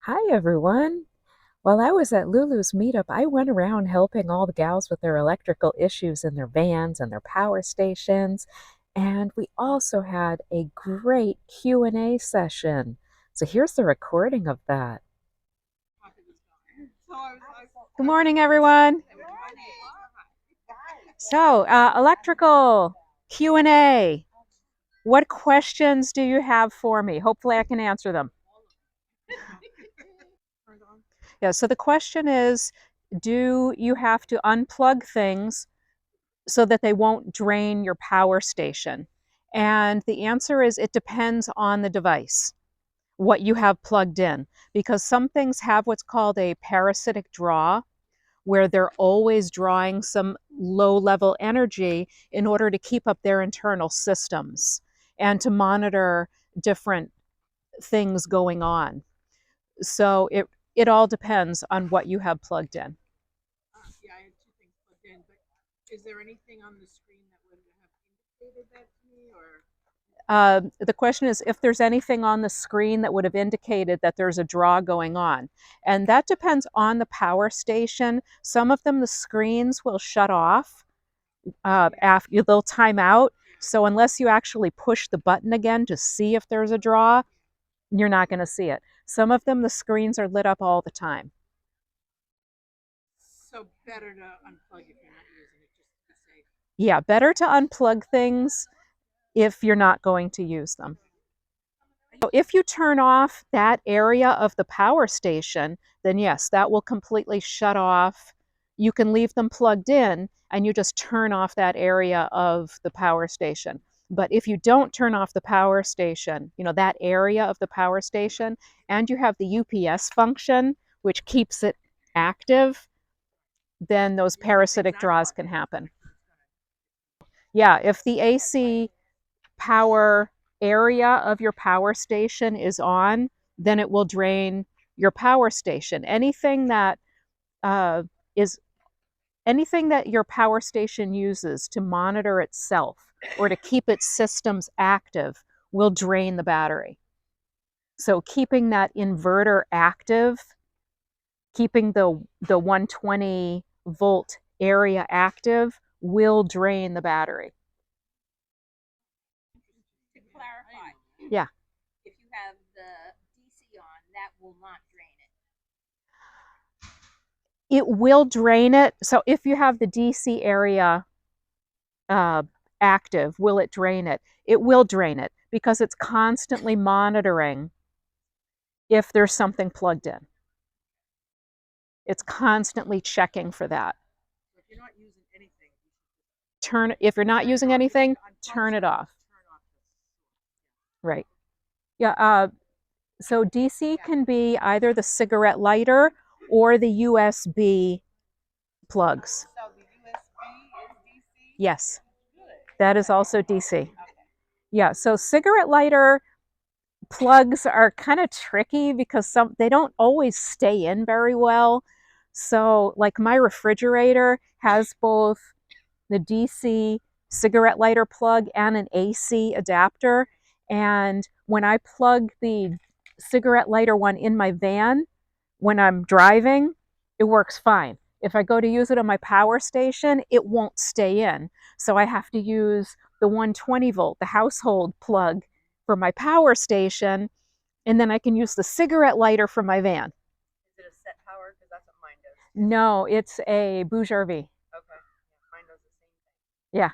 Hi, everyone. While I was at Lulu's Meetup, I went around helping all the gals with their electrical issues in their vans and their power stations. And we also had a great Q&A session. So here's the recording of that. Good morning, everyone. So, electrical Q&A. What questions do you have for me? Hopefully I can answer them. Yeah, so the question is, do you have to unplug things so that they won't drain your power station? And the answer is it depends on the device, what you have plugged in, because some things have what's called a parasitic draw, where they're always drawing some low level energy in order to keep up their internal systems and to monitor different things going on. So it all depends on what you have plugged in. Yeah, I had two things plugged in, but is there anything on the screen that would have indicated that to me, or? The question is if there's anything on the screen that would have indicated that there's a draw going on. And that depends on the power station. Some of them, the screens will shut off after they'll time out. So unless you actually push the button again to see if there's a draw, you're not going to see it. Some of them, the screens are lit up all the time. So better to unplug if you're not using it, just to be safe. Yeah, better to unplug things if you're not going to use them. So if you turn off that area of the power station, then yes, that will completely shut off. You can leave them plugged in and you just turn off that area of the power station. But if you don't turn off the power station, that area of the power station, and you have the UPS function, which keeps it active, then those parasitic draws can happen. Yeah, if the AC power area of your power station is on, then it will drain your power station. Is anything that your power station uses to monitor itself or to keep its systems active will drain the battery. So keeping that inverter active, keeping the 120 volt area active will drain the battery. To clarify, Yeah. if you have the DC on, that will not drain it. It will drain it. So if you have the DC area active, will it drain it? It will drain it because it's constantly monitoring if there's something plugged in. It's constantly checking for that. If you're not using anything, If you're not using anything, turn it off. Right. Yeah. So DC can be either the cigarette lighter or the USB plugs. So the USB is DC? Yes, that is also DC. Yeah, so cigarette lighter plugs are kind of tricky because they don't always stay in very well. So like my refrigerator has both the DC cigarette lighter plug and an AC adapter. And when I plug the cigarette lighter one in my van, when I'm driving, it works fine. If I go to use it on my power station, it won't stay in. So I have to use the 120 volt, the household plug for my power station, and then I can use the cigarette lighter for my van. Is it a set power? Because that's what mine does. No, it's a Bouger V. Okay. Yeah, mine does the same thing. Yeah.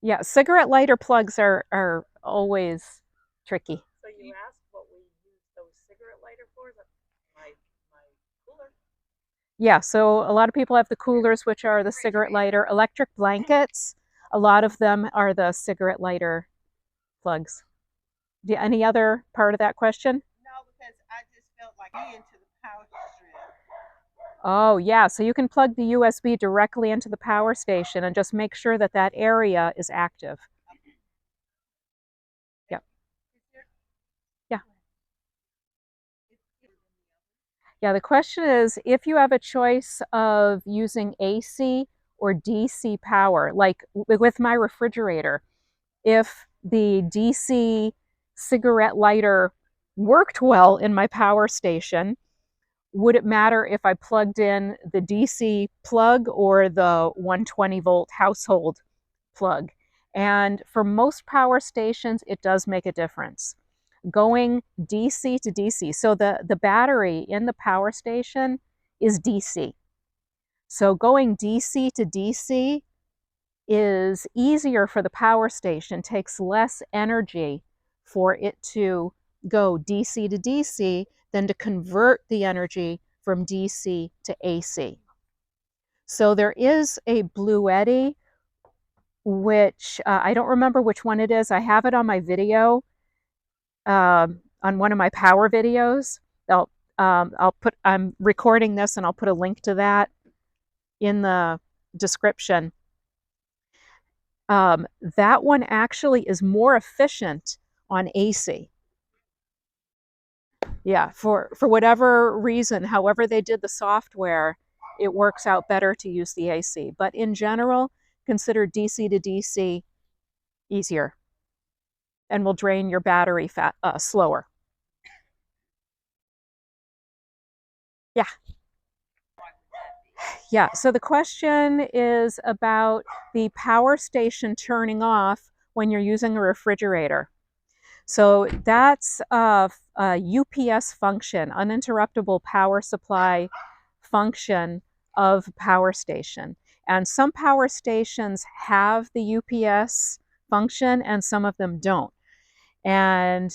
Yeah, cigarette lighter plugs are always tricky. So you asked what we use those cigarette lighter for? Is that my cooler? Yeah, so a lot of people have the coolers, which are the cigarette lighter. Electric blankets, a lot of them are the cigarette lighter plugs. Any other part of that question? No, because I just felt like into the power strip. Oh, yeah, so you can plug the USB directly into the power station and just make sure that that area is active. Yep. Yeah. Yeah, the question is if you have a choice of using AC or DC power, like with my refrigerator, if the DC cigarette lighter worked well in my power station, would it matter if I plugged in the DC plug or the 120 volt household plug? And for most power stations, it does make a difference. Going DC to DC, so the battery in the power station is DC. So going DC to DC is easier for the power station, takes less energy for it to go DC to DC than to convert the energy from DC to AC. So there is a Bluetti, which I don't remember which one it is. I have it on my video, on one of my power videos. I'm recording this and I'll put a link to that in the description. That one actually is more efficient on AC. Yeah, for whatever reason, however they did the software, it works out better to use the AC. But in general, consider DC to DC easier and will drain your battery slower. Yeah. Yeah, so the question is about the power station turning off when you're using a refrigerator. So that's a UPS function, uninterruptible power supply function of power station. And some power stations have the UPS function and some of them don't. And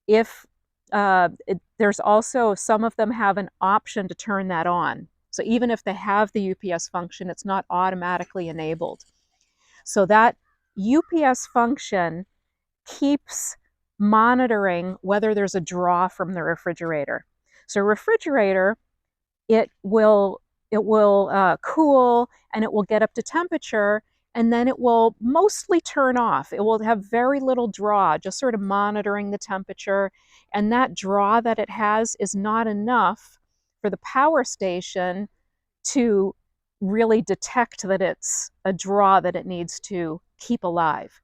if there's also, some of them have an option to turn that on. So even if they have the UPS function, it's not automatically enabled. So that UPS function keeps monitoring whether there's a draw from the refrigerator. So refrigerator, it will cool and it will get up to temperature, and then it will mostly turn off. It will have very little draw, just sort of monitoring the temperature. And that draw that it has is not enough for the power station to really detect that it's a draw that it needs to keep alive.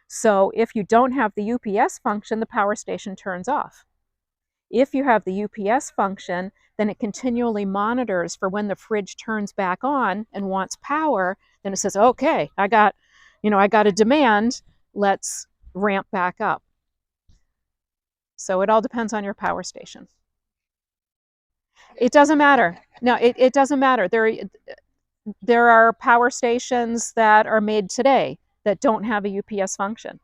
So if you don't have the UPS function, the power station turns off. If you have the UPS function, then it continually monitors for when the fridge turns back on and wants power. Then it says, okay, I got a demand, let's ramp back up. So it all depends on your power station. It doesn't matter. No, it doesn't matter. There are power stations that are made today that don't have a UPS function.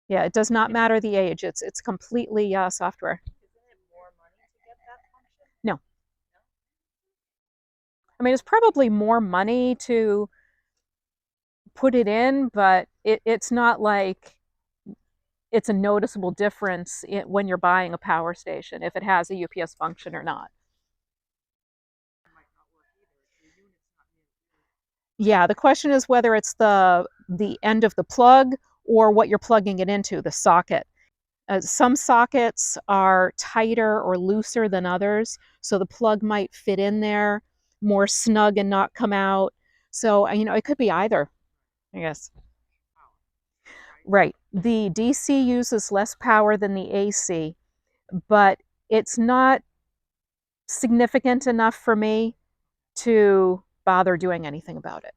Yeah, it does not matter the age. It's completely software. Isn't it more money to get that function? No. I mean, it's probably more money to put it in, but it's not like it's a noticeable difference when you're buying a power station, if it has a UPS function or not. Yeah, the question is whether it's the end of the plug or what you're plugging it into, the socket. Some sockets are tighter or looser than others, so the plug might fit in there more snug and not come out. So, it could be either, I guess. Right. The DC uses less power than the AC, but it's not significant enough for me to bother doing anything about it.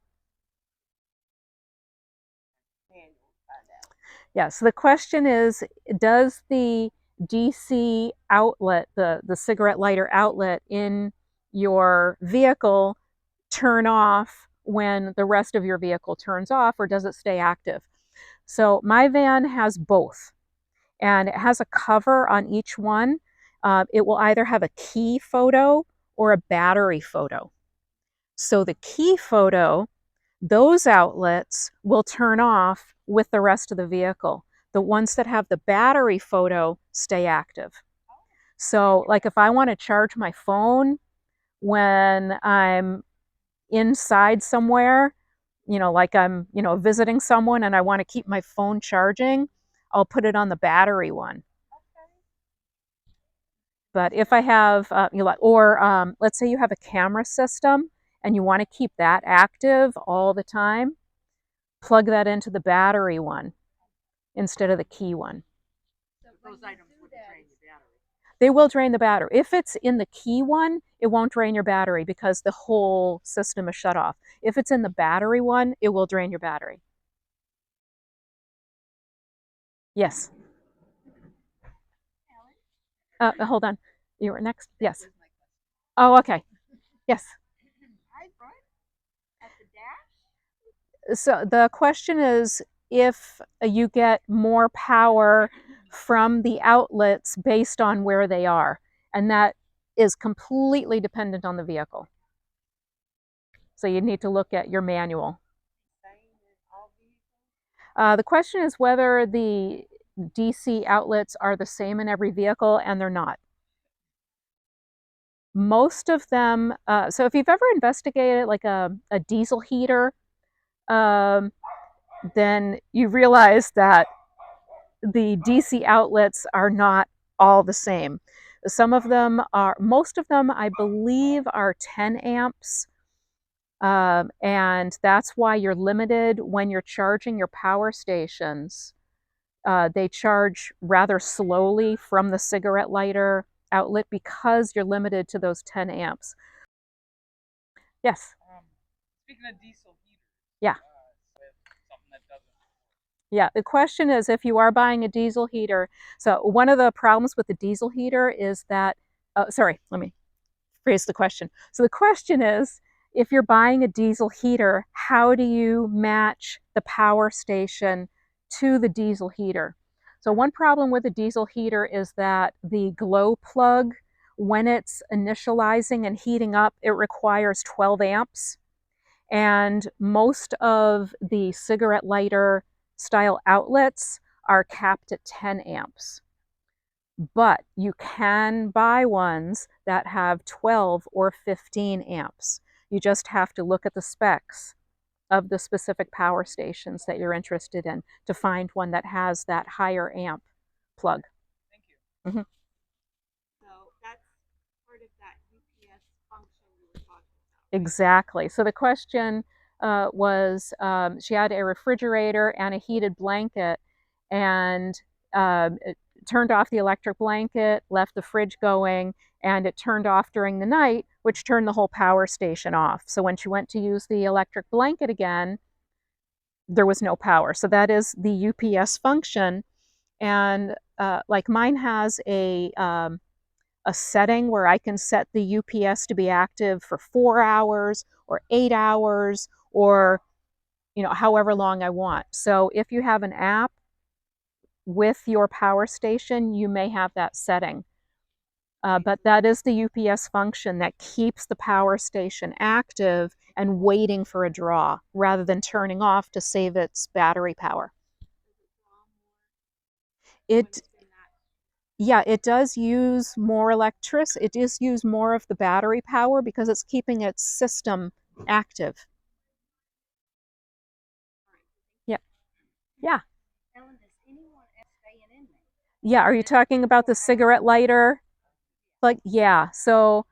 Yeah, so the question is, does the DC outlet, the cigarette lighter outlet in your vehicle turn off when the rest of your vehicle turns off, or does it stay active? So my van has both, and it has a cover on each one. It will either have a key photo or a battery photo. So the key photo, those outlets will turn off with the rest of the vehicle. The ones that have the battery photo stay active. So like if I want to charge my phone when I'm inside somewhere, like I'm, visiting someone and I want to keep my phone charging, I'll put it on the battery one. But if I have, let's say you have a camera system and you want to keep that active all the time, plug that into the battery one instead of the key one. So those items would drain the battery. They will drain the battery. If it's in the key one, it won't drain your battery because the whole system is shut off. If it's in the battery one, it will drain your battery. Yes. Hold on. You were next? Yes. Oh, okay. Yes. Hi, Brian. At the dash? So the question is if you get more power from the outlets based on where they are. And that is completely dependent on the vehicle. So you need to look at your manual. The question is whether the DC outlets are the same in every vehicle, and they're not. Most of them, so if you've ever investigated like a diesel heater, then you realize that the DC outlets are not all the same. Some of them are, most of them, I believe, are 10 amps. And that's why you're limited when you're charging your power stations. They charge rather slowly from the cigarette lighter outlet because you're limited to those 10 amps. Yes? Speaking of diesel heaters. Yeah. Something that doesn't. Yeah, the question is if you are buying a diesel heater. So one of the problems with the diesel heater is that, sorry, let me phrase the question. So the question is, if you're buying a diesel heater, how do you match the power station to the diesel heater? So one problem with a diesel heater is that the glow plug, when it's initializing and heating up, it requires 12 amps. And most of the cigarette lighter style outlets are capped at 10 amps. But you can buy ones that have 12 or 15 amps. You just have to look at the specs of the specific power stations that you're interested in to find one that has that higher amp plug. Thank you. Mm-hmm. So that's part of that UPS function you were talking about. Exactly. So the question was she had a refrigerator and a heated blanket, and it turned off the electric blanket, left the fridge going, and it turned off during the night, which turned the whole power station off. So when she went to use the electric blanket again, there was no power. So that is the UPS function. And like mine has a setting where I can set the UPS to be active for 4 hours or 8 hours or however long I want. So if you have an app with your power station, you may have that setting. But that is the UPS function that keeps the power station active and waiting for a draw rather than turning off to save its battery power. Yeah, it does use more electricity. It does use more of the battery power because it's keeping its system active. Yeah. Yeah. Ellen, does anyone else staying in there? Yeah, are you talking about the cigarette lighter? Like, yeah. So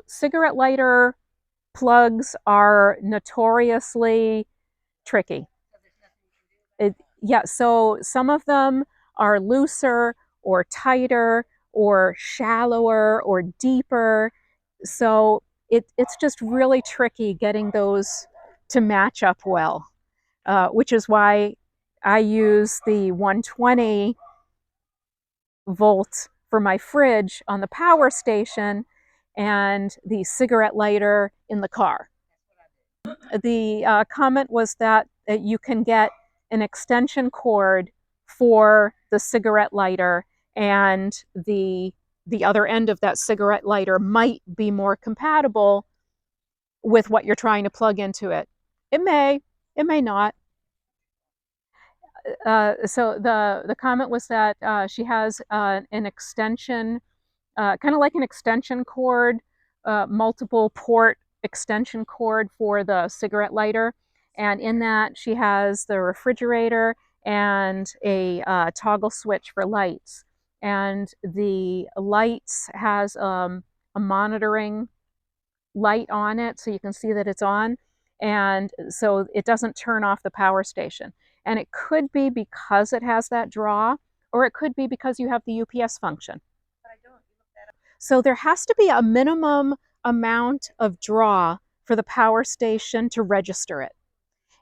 cigarette lighter plugs are notoriously tricky. Yeah, so some of them are looser or tighter or shallower or deeper. So it's just really tricky getting those to match up well, which is why I use the 120 volt for my fridge on the power station and the cigarette lighter in the car. The comment was that you can get an extension cord for the cigarette lighter, and the other end of that cigarette lighter might be more compatible with what you're trying to plug into it. It may not. So the comment was that she has an extension, kind of like an extension cord, multiple port extension cord for the cigarette lighter. And in that, she has the refrigerator and a toggle switch for lights. And the lights has a monitoring light on it so you can see that it's on. And so it doesn't turn off the power station. And it could be because it has that draw, or it could be because you have the UPS function. But I don't So there has to be a minimum amount of draw for the power station to register it.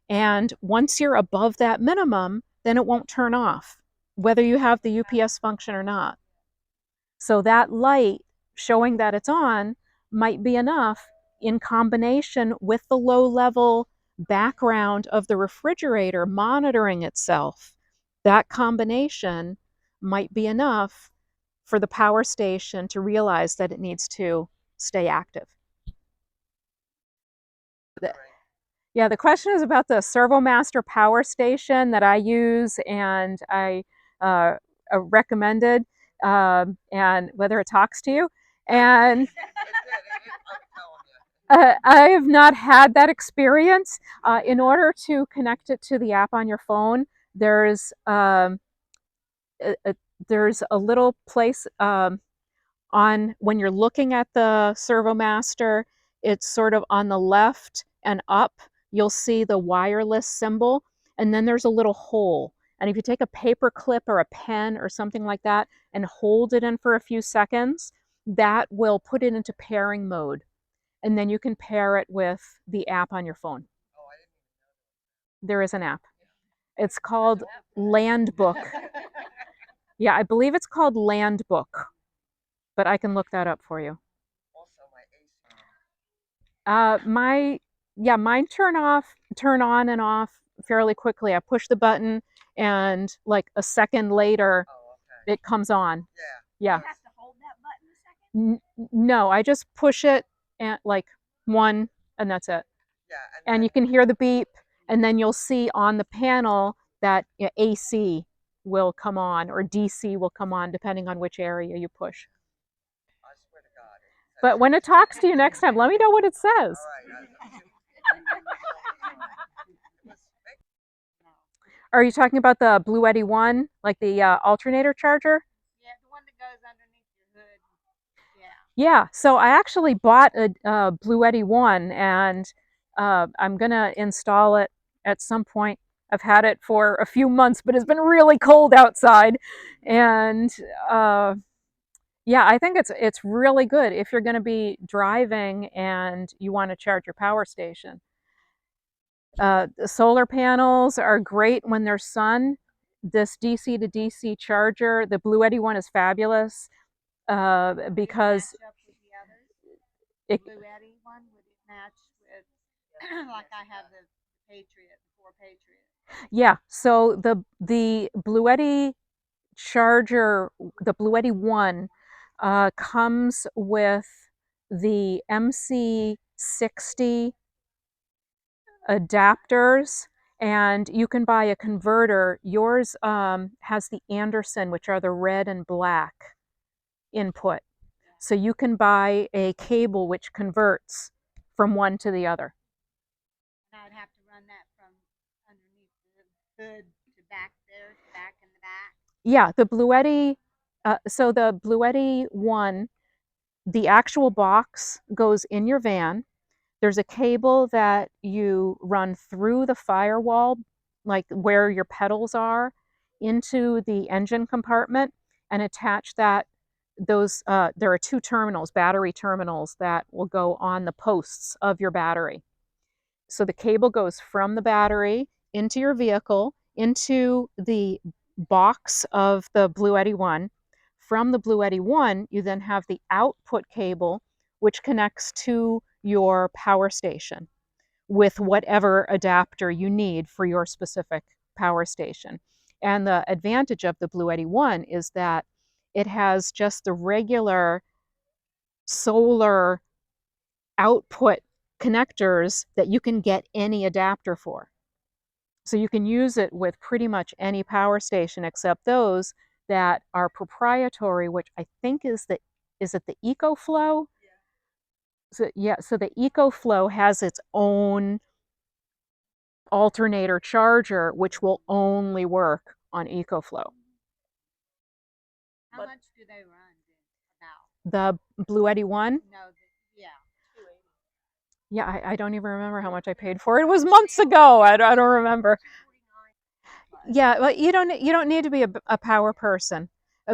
And once you're above that minimum, then it won't turn off, whether you have the UPS function or not. So that light showing that it's on might be enough in combination with the low level background of the refrigerator monitoring itself. That combination might be enough for the power station to realize that it needs to stay active. Yeah, the question is about the ServoMaster power station that I use and I recommended, and whether it talks to you. And I have not had that experience. In order to connect it to the app on your phone, there's a, there's a little place on when you're looking at the ServoMaster. It's sort of on the left and up. You'll see the wireless symbol, and then there's a little hole. And if you take a paper clip or a pen or something like that and hold it in for a few seconds, that will put it into pairing mode. And then you can pair it with the app on your phone. There is an app. It's called Landbook. Yeah, I believe it's called Landbook, but I can look that up for you. Mine turn on and off fairly quickly. I push the button and like a second later, it comes on. Yeah. You have to hold that button a second? No, I just push it and like one, and that's it. And you can hear the beep, and then you'll see on the panel that AC will come on or DC will come on depending on which area you push. But when it talks to you next time, let me know what it says. Are you talking about the Bluetti one, like the alternator charger? Yeah, the one that goes underneath your hood. Yeah, so I actually bought a Bluetti one, and I'm gonna install it at some point. I've had it for a few months, but it's been really cold outside, and yeah, I think it's really good if you're going to be driving and you want to charge your power station. The solar panels are great when there's sun. This DC to DC charger, the Bluetti one, is fabulous because it, Bluetti one, would it match with like I have the Patriot, the 4 Patriot? Yeah, so the Bluetti charger, the Bluetti one, comes with the MC60 adapters, and you can buy a converter. Yours has the Anderson, which are the red and black input. So you can buy a cable which converts from one to the other. And I would have to run that from underneath the hood to back there, back in the back. Yeah, the Bluetti, so the Bluetti one, the actual box goes in your van. There's a cable that you run through the firewall, like where your pedals are, into the engine compartment and attach that. There are 2 terminals, battery terminals, that will go on the posts of your battery. So the cable goes from the battery into your vehicle, into the box of the Bluetti one. From the Bluetti one, you then have the output cable, which connects to your power station with whatever adapter you need for your specific power station. And the advantage of the Bluetti one is that it has just the regular solar output connectors that you can get any adapter for. So you can use it with pretty much any power station except those that are proprietary, which I think is it the EcoFlow? So the EcoFlow has its own alternator charger, which will only work on EcoFlow. How much do they run about? The Bluetti one? No, yeah. Yeah, I don't even remember how much I paid for it. It was months ago. I don't remember. Yeah, well, you don't need to be a power person.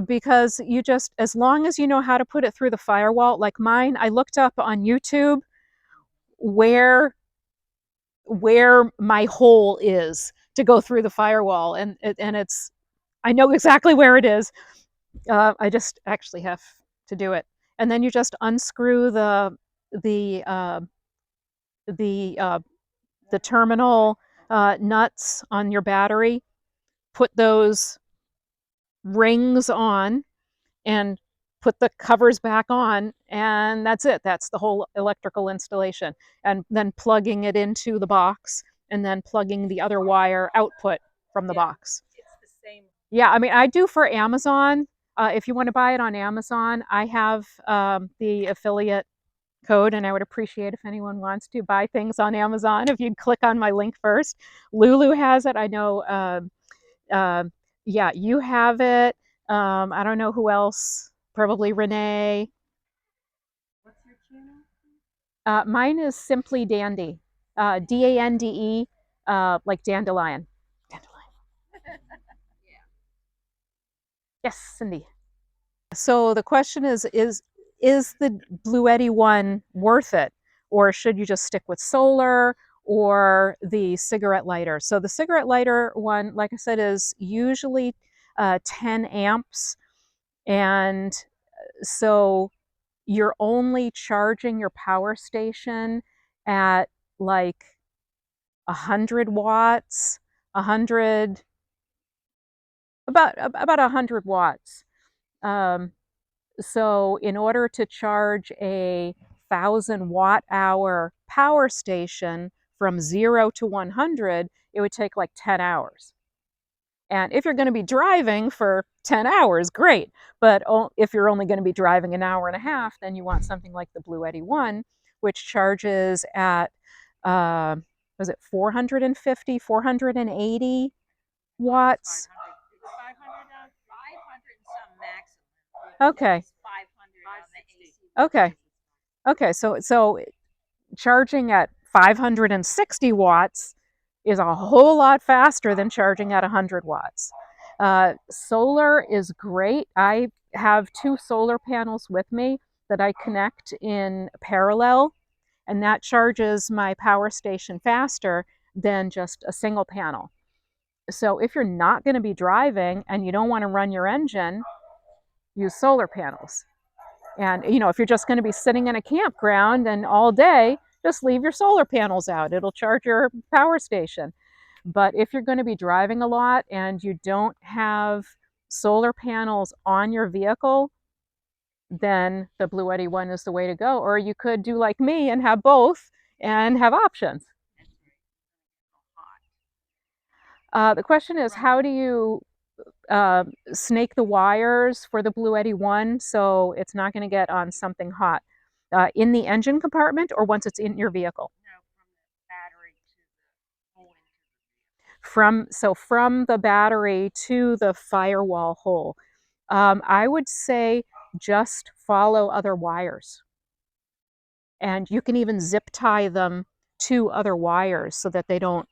because you just, as long as you know how to put it through the firewall, like mine, I looked up on YouTube where my hole is to go through the firewall, and it's, I know exactly where it is. I just actually have to do it, and then you just unscrew the uh, the uh, the terminal nuts on your battery, put those rings on, and put the covers back on, and that's it. That's the whole electrical installation. And then plugging it into the box, and then plugging the other wire output from the box. It's the same. Yeah, I mean, I do for Amazon. If you want to buy it on Amazon, I have the affiliate code, and I would appreciate if anyone wants to buy things on Amazon. If you'd click on my link first, Lulu has it. I know. Uh, yeah, you have it. I don't know who else. Probably Renee. What's your channel? Mine is Simply Dandy. Dande, like dandelion. Dandelion. Yeah. Yes, Cindy. So the question is the Bluetti one worth it, or should you just stick with solar or the cigarette lighter? So the cigarette lighter one, like I said, is usually 10 amps, and so you're only charging your power station at like 100 watts, 100, about 100 watts. Um, So in order to charge a 1,000 watt-hour power station from 0 to 100, it would take like 10 hours. And if you're going to be driving for 10 hours, great. But if you're only going to be driving an hour and a half, then you want something like the Bluetti One, which charges at, was it 450, 480 watts? 500 and some maximum. Okay. 500 on the AC. Okay. Okay, so charging at 560 watts is a whole lot faster than charging at 100 watts. Solar is great. I have 2 solar panels with me that I connect in parallel, and that charges my power station faster than just a single panel. So if you're not going to be driving and you don't want to run your engine, use solar panels. And, you know, if you're just going to be sitting in a campground and all day, just leave your solar panels out. It'll charge your power station. But if you're going to be driving a lot and you don't have solar panels on your vehicle, then the Bluetti One is the way to go. Or you could do like me and have both and have options. The question is, how do you snake the wires for the Bluetti One so it's not going to get on something hot? In the engine compartment or once it's in your vehicle? No, from the battery to the hole into the From the battery to the firewall hole. I would say just follow other wires. And you can even zip tie them to other wires so that they don't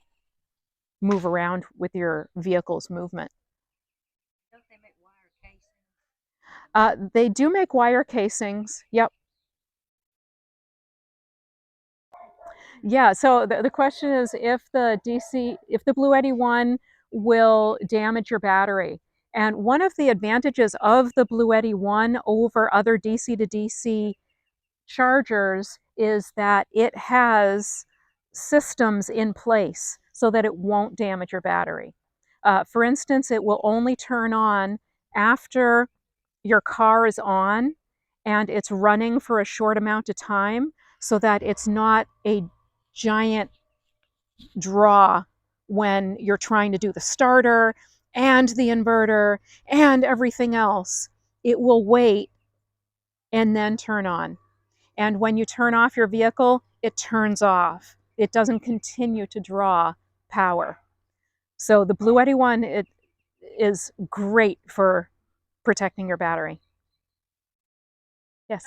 move around with your vehicle's movement. Don't they make wire casing? They do make wire casings. Yep. Yeah, so the question is if the Bluetti One will damage your battery. And one of the advantages of the Bluetti One over other DC to DC chargers is that it has systems in place so that it won't damage your battery. For instance, it will only turn on after your car is on and it's running for a short amount of time so that it's not a giant draw when you're trying to do the starter and the inverter and everything else. It will wait and then turn on. And when you turn off your vehicle, it turns off. It doesn't continue to draw power. So the Bluetti One, it is great for protecting your battery. Yes.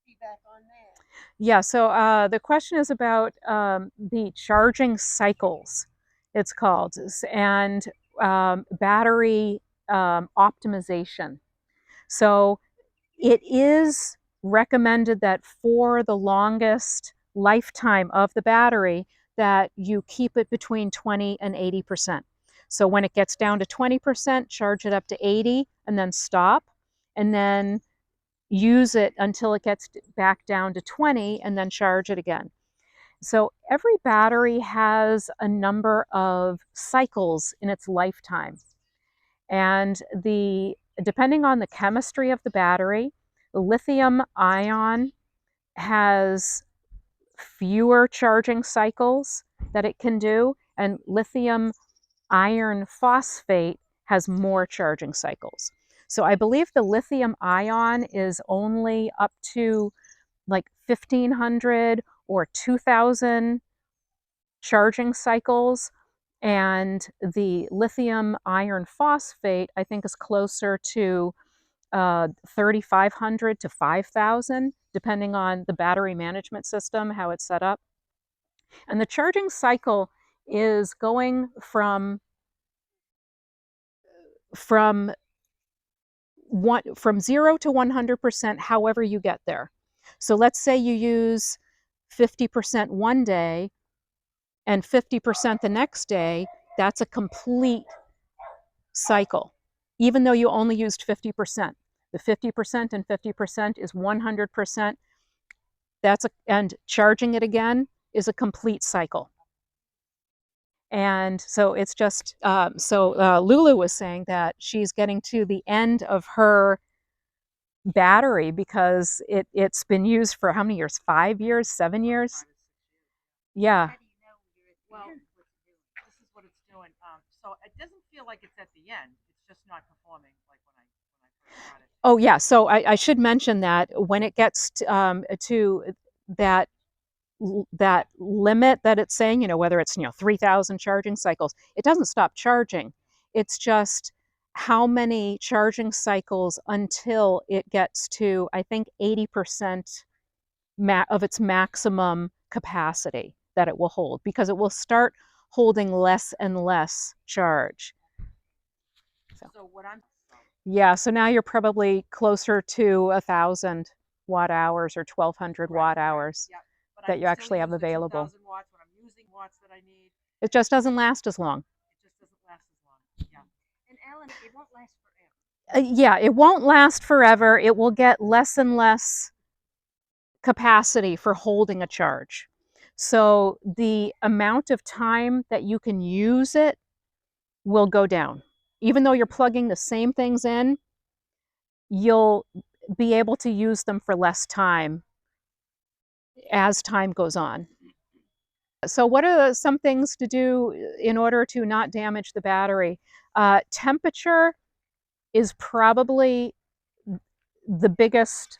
Feedback on that. Yeah, so the question is about the charging cycles, it's called, and battery optimization. So it is recommended that for the longest lifetime of the battery that you keep it between 20 and 80%. So when it gets down to 20%, charge it up to 80 and then stop, and then use it until it gets back down to 20 and then charge it again. So every battery has a number of cycles in its lifetime. And depending on the chemistry of the battery, the lithium ion has fewer charging cycles that it can do, and lithium iron phosphate has more charging cycles. So I believe the lithium ion is only up to like 1,500 or 2,000 charging cycles, and the lithium iron phosphate, I think, is closer to 3,500 to 5,000, depending on the battery management system, how it's set up. And the charging cycle is going from 0 to 100%, however you get there. So let's say you use 50% one day and 50% the next day. That's a complete cycle, even though you only used 50%. The 50% and 50% is 100%. And charging it again is a complete cycle. And so it's just, Lulu was saying that she's getting to the end of her battery because it's been used for how many years? 5 years, 7 years? Yeah. How do you know you're at the end what it's doing? This is what it's doing. So it doesn't feel like it's at the end. It's just not performing like when I first got it. Oh, yeah. So I should mention that when it gets to that that limit that it's saying, whether it's 3,000 charging cycles, it doesn't stop charging. It's just how many charging cycles until it gets to, I think, 80% of its maximum capacity that it will hold, because it will start holding less and less charge. So what I'm Yeah, so now you're probably closer to 1,000 watt hours or 1,200 watt hours yeah, but that you actually have available. 2,000 watts when I'm using watts that I need. It just doesn't last as long. It just doesn't last as long. Yeah. And Ellen, it won't last forever. Yeah, it won't last forever. It will get less and less capacity for holding a charge. So the amount of time that you can use it will go down. Even though you're plugging the same things in, you'll be able to use them for less time as time goes on. So what are some things to do in order to not damage the battery? Temperature is probably the biggest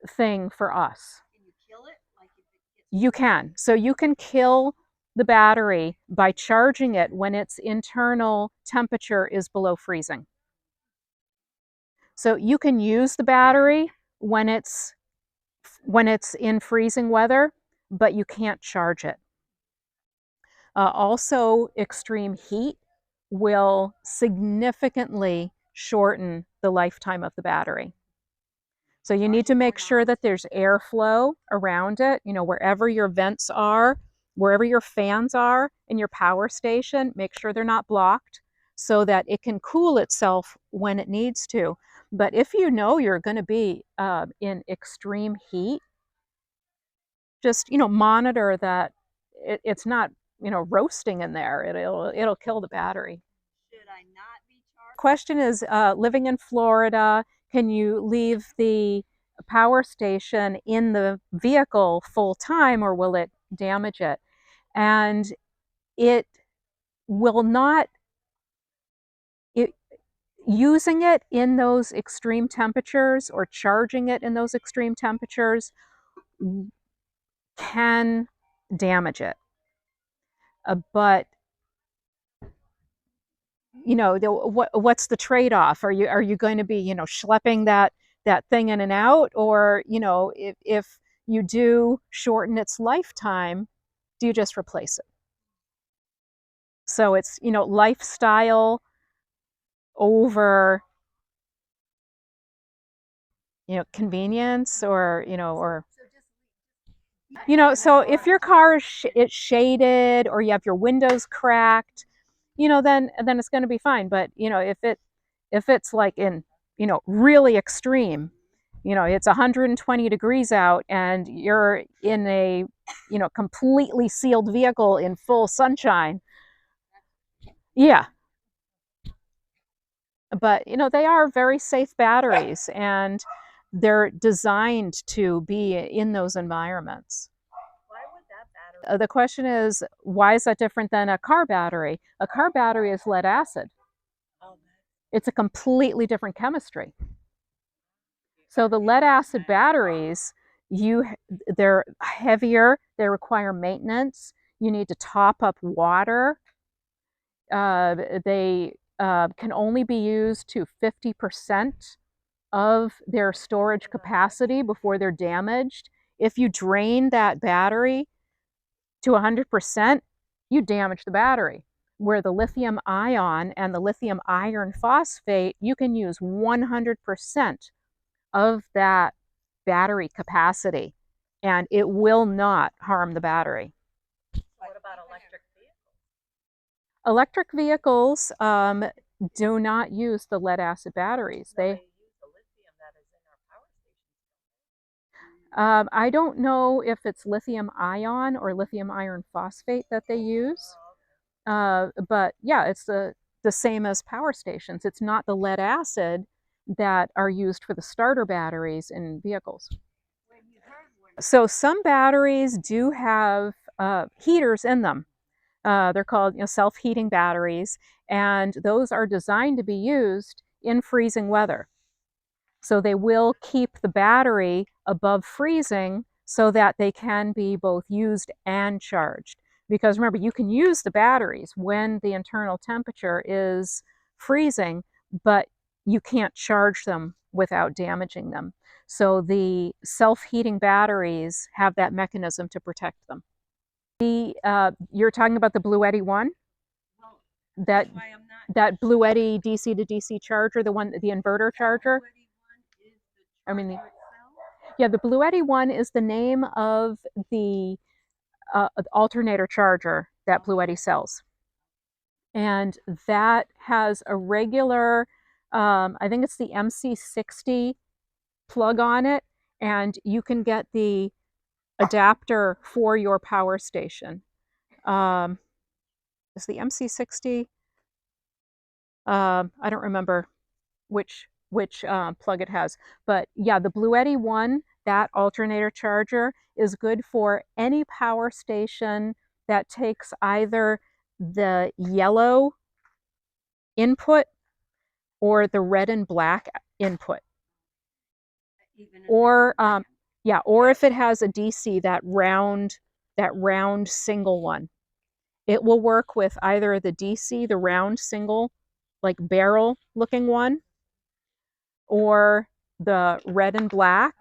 thing for us. Can you kill it? Like if it gets You can. So you can kill the battery by charging it when its internal temperature is below freezing. So you can use the battery when it's in freezing weather, but you can't charge it. Also, extreme heat will significantly shorten the lifetime of the battery. So you need to make sure that there's airflow around it, wherever your vents are, wherever your fans are in your power station, make sure they're not blocked so that it can cool itself when it needs to. But if you know you're going to be in extreme heat, just monitor that it's not roasting in there. It'll kill the battery. should I not be charged? Question is, living in Florida, can you leave the power station in the vehicle full time, or will it damage it? And it will not. Using it in those extreme temperatures or charging it in those extreme temperatures can damage it. But what's the trade-off? Are you going to be schlepping that thing in and out, or if you do shorten its lifetime, do you just replace it? So it's lifestyle over, convenience, or so if your car is it's shaded, or you have your windows cracked, then it's going to be fine. But if it's like in really extreme, it's 120 degrees out and you're in a completely sealed vehicle in full sunshine. Yeah, but they are very safe batteries, and they're designed to be in those environments. The question is, why is that different than a car battery? A car battery is lead acid. It's a completely different chemistry. So the lead acid batteries, they're heavier, they require maintenance, you need to top up water. They can only be used to 50% of their storage capacity before they're damaged. If you drain that battery to 100%, you damage the battery. Where the lithium ion and the lithium iron phosphate, you can use 100% of that battery capacity, and it will not harm the battery. What about electric vehicles? Electric vehicles do not use the lead acid batteries. They use the lithium that is in our power stations. I don't know if it's lithium ion or lithium iron phosphate that they use. But yeah, it's the same as power stations. It's not the lead acid that are used for the starter batteries in vehicles. So some batteries do have heaters in them. They're called self-heating batteries, and those are designed to be used in freezing weather. So they will keep the battery above freezing so that they can be both used and charged. Because remember, you can use the batteries when the internal temperature is freezing, but you can't charge them without damaging them. So the self-heating batteries have that mechanism to protect them. You're talking about the Bluetti one? That Bluetti DC to DC charger, the inverter charger? I mean, yeah, the Bluetti one is the name of the alternator charger that Bluetti sells. And that has a regular, I think it's the MC60 plug on it, and you can get the adapter for your power station. Is the MC60? I don't remember which plug it has, but yeah, the Bluetti one, that alternator charger, is good for any power station that takes either the yellow input or the red and black input, or yeah, or if it has a DC, that round single one. It will work with either the DC, the round single, like barrel looking one, or the red and black,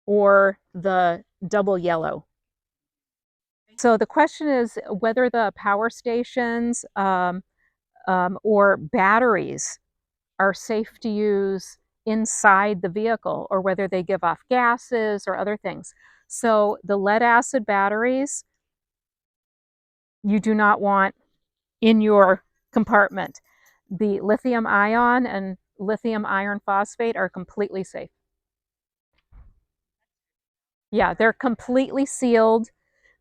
or the double yellow. So the question is whether the power stations or batteries are safe to use inside the vehicle, or whether they give off gases or other things. So the lead acid batteries, you do not want in your compartment. The lithium ion and lithium iron phosphate are completely safe. Yeah, they're completely sealed.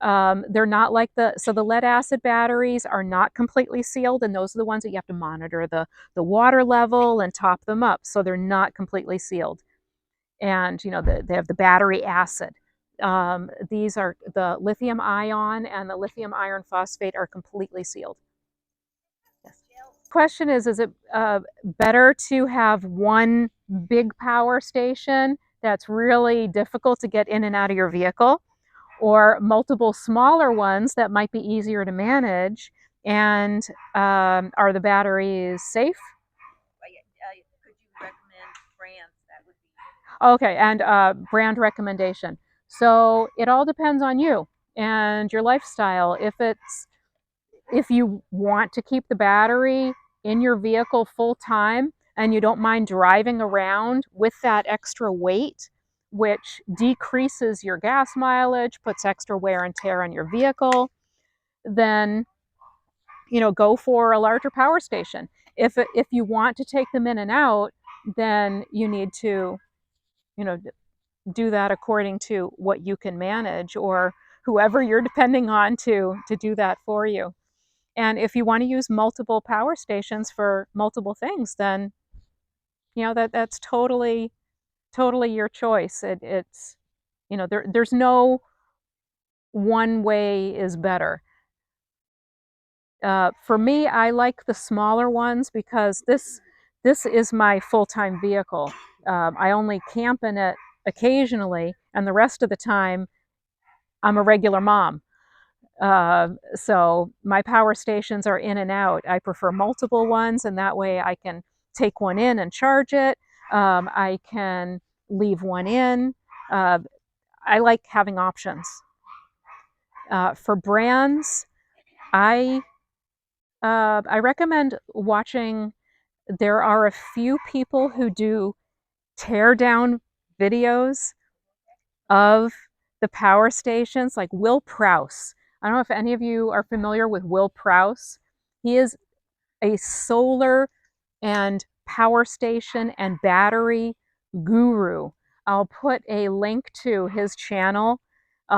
They're not like so the lead acid batteries are not completely sealed, and those are the ones that you have to monitor the water level and top them up. So they're not completely sealed. And they have the battery acid. These are the lithium ion and the lithium iron phosphate are completely sealed. Yes. Question is it better to have one big power station that's really difficult to get in and out of your vehicle, or multiple smaller ones that might be easier to manage? And are the batteries safe? Could you recommend brands that would be? Okay, and brand recommendation. So it all depends on you and your lifestyle. If you want to keep the battery in your vehicle full time and you don't mind driving around with that extra weight, which decreases your gas mileage, puts extra wear and tear on your vehicle, then go for a larger power station. If you want to take them in and out, then you need to you know do that according to what you can manage, or whoever you're depending on to do that for you. And if you want to use multiple power stations for multiple things, then that's totally your choice. It's there's no one way is better. For me, I like the smaller ones because this is my full-time vehicle. I only camp in it occasionally, and the rest of the time I'm a regular mom. So my power stations are in and out. I prefer multiple ones, and that way I can take one in and charge it. I can leave one in. Uh, I like having options. For brands, I I recommend watching. There are a few people who do tear down videos of the power stations, like Will Prowse. I don't know if any of you are familiar with Will Prowse. He is a solar and power station and battery guru. I'll put a link to his channel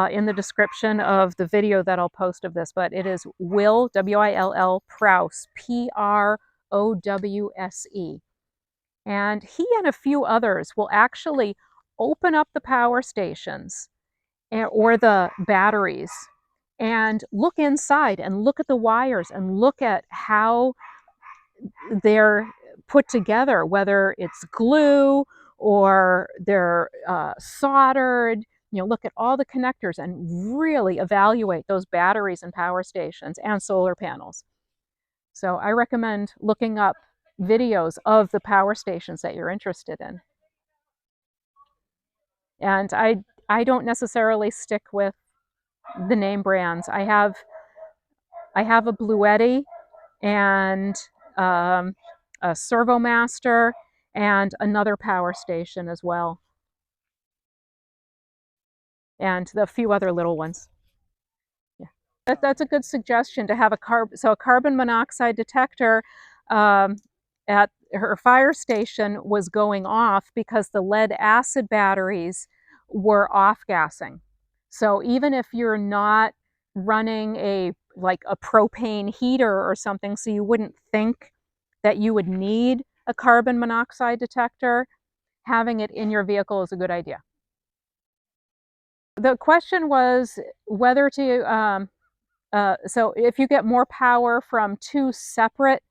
in the description of the video that I'll post of this, but it is Will, W-I-L-L, Prowse, Prowse. And he and a few others will actually open up the power stations or the batteries and look inside and look at the wires and look at how they're put together, whether it's glue or they're soldered. Look at all the connectors and really evaluate those batteries and power stations and solar panels. So I recommend looking up videos of the power stations that you're interested in. And I don't necessarily stick with the name brands. I have a Bluetti and a Servomaster and another power station as well, and a few other little ones. Yeah, that's a good suggestion to have a carbon monoxide detector at her fire station was going off because the lead acid batteries were off gassing. So even if you're not running a propane heater or something, so you wouldn't think that you would need a carbon monoxide detector, having it in your vehicle is a good idea. The question was whether to, so if you get more power from two separate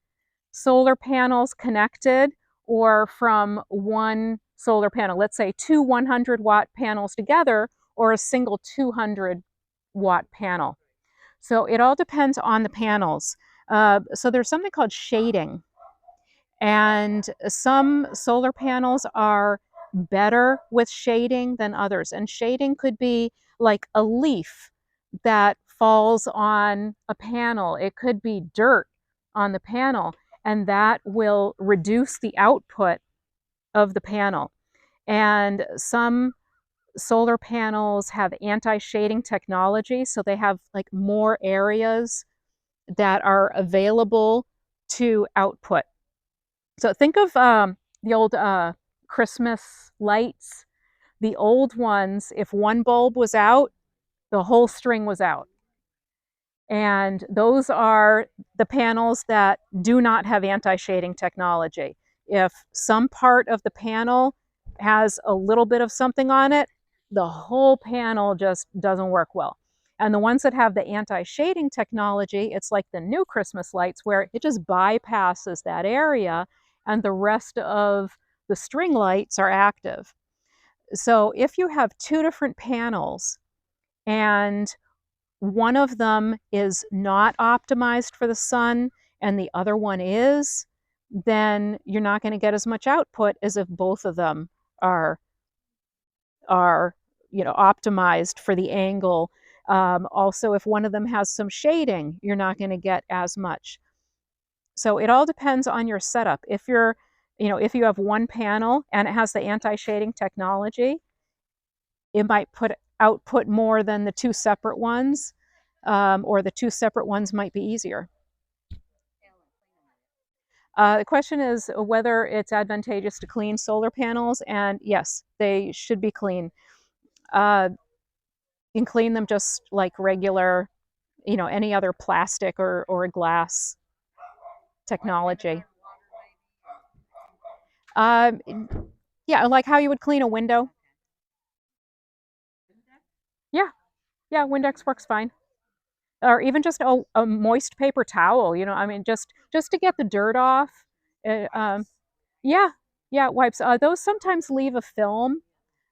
solar panels connected or from one solar panel, let's say two 100-watt panels together or a single 200-watt panel. So it all depends on the panels. So there's something called shading. And some solar panels are better with shading than others. And shading could be like a leaf that falls on a panel. It could be dirt on the panel, and that will reduce the output of the panel. And some solar panels have anti-shading technology, so they have like more areas that are available to output. So think of the old Christmas lights. The old ones, if one bulb was out, the whole string was out. And those are the panels that do not have anti-shading technology. If some part of the panel has a little bit of something on it, the whole panel just doesn't work well. And the ones that have the anti-shading technology, it's like the new Christmas lights where it just bypasses that area and the rest of the string lights are active. So if you have two different panels and one of them is not optimized for the sun and the other one is, then you're not going to get as much output as if both of them are optimized for the angle. Also, if one of them has some shading, you're not going to get as much. So it all depends on your setup. If you're, if you have one panel and it has the anti-shading technology, it might output more than the two separate ones, or the two separate ones might be easier. The question is whether it's advantageous to clean solar panels, and yes, they should be clean. You can clean them just like regular, any other plastic or glass technology. Um, yeah, like how you would clean a window. Yeah, yeah, Windex works fine. Or even just a moist paper towel, I mean, just to get the dirt off. Uh, um, yeah, yeah, wipes. Those sometimes leave a film.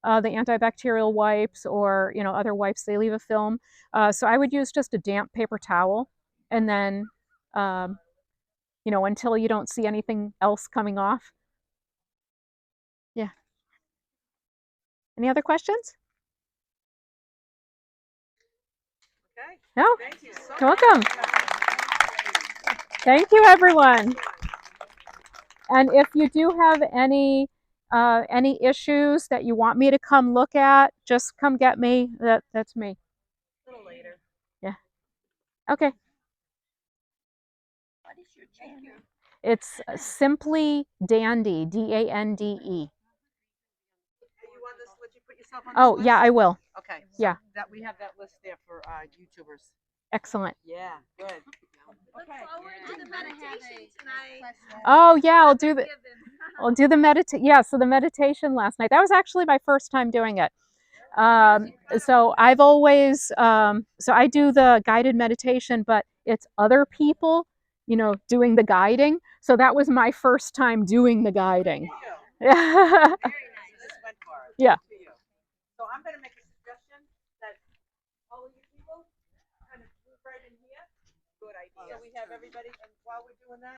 The antibacterial wipes or other wipes, they leave a film. So I would use just a damp paper towel, and then um, until you don't see anything else coming off. Yeah. Any other questions? Okay. No? Thank you so You're much. welcome. Thank you, everyone. And if you do have any issues that you want me to come look at, just come get me. That's me. A little later. Yeah. Okay. What is your channel? It's Simply Dandy, DANDE. You want this? Would you put yourself on this Oh, list? yeah, I will. Okay. So Yeah. that we have that list there for YouTubers. Excellent. Yeah. Good. Look forward to the meditation tonight. Oh, yeah, I'll do the meditation. Yeah, so the meditation last night. That was actually my first time doing it. So I've always, so I do the guided meditation, but it's other people, doing the guiding. So that was my first time doing the guiding. Very nice. This went far. Yeah. Good for you. So I'm going to make a suggestion that all of you people kind of move right in here. Good idea. So we have everybody, and while we're doing that.